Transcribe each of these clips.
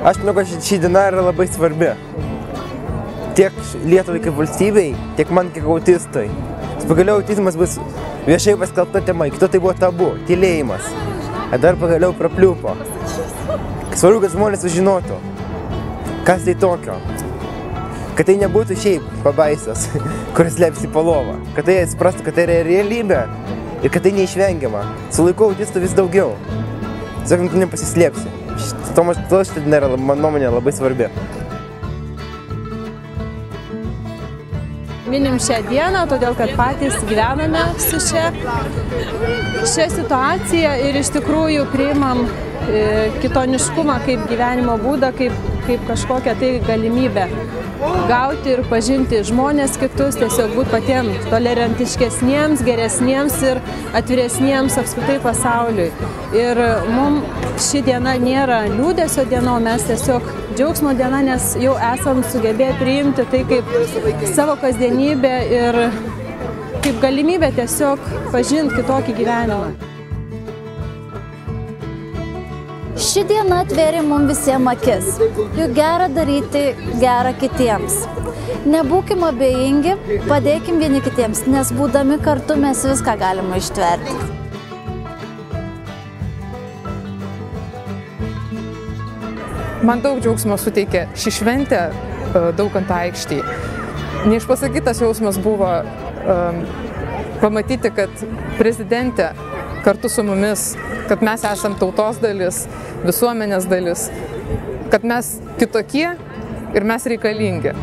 Aš manau, kad ši diena yra labai svarbi. Tiek Lietuvai kaip valstybei, tiek man kaip autistui. Pagaliau autizmas bus viešai paskelbta tema, iki to tai buvo tabu, tylėjimas. Ir dar pagaliau prapliupo. Svarbu, kad žmonės sužinotų, kas tai tokio. Kad tai nebūtų šiaip pabaisas, kuris slėpsi po lovą. Kad tai suprastų, kad tai yra realybė ir kad tai neišvengiama. Su laiku autistų vis daugiau. Tiesiog tu nepasislėpsi. Todėl šitą diena yra, mano nuomonė, labai svarbi. Minim šią dieną, todėl kad patys gyvename su šia situacija ir iš tikrųjų priimam kitoniškumą kaip gyvenimo būdą, kaip kažkokią tai galimybę gauti ir pažinti žmonės kitus, tiesiog būti patiems tolerantiškesniems, geresniems ir atviresniems apskritai pasauliui. Ir mums ši diena nėra liūdesio diena, o mes tiesiog džiaugsmo diena, nes jau esam sugebėję priimti tai kaip savo kasdienybę ir kaip galimybę tiesiog pažinti kitokį gyvenimą. Ši diena atvėrė mums visiems akis, juk gera daryti gerą kitiems. Nebūkim abejingi, padėkim vieni kitiems, nes būdami kartu mes viską galime ištverti. Man daug džiaugsmo suteikė ši šventė Daukanto aikštėje. Neišpasakytas jausmas buvo pamatyti, kad prezidentė kartu su mumis, kad mes esam tautos dalis, visuomenės dalis, kad mes kitokie ir mes reikalingi.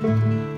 Thank you.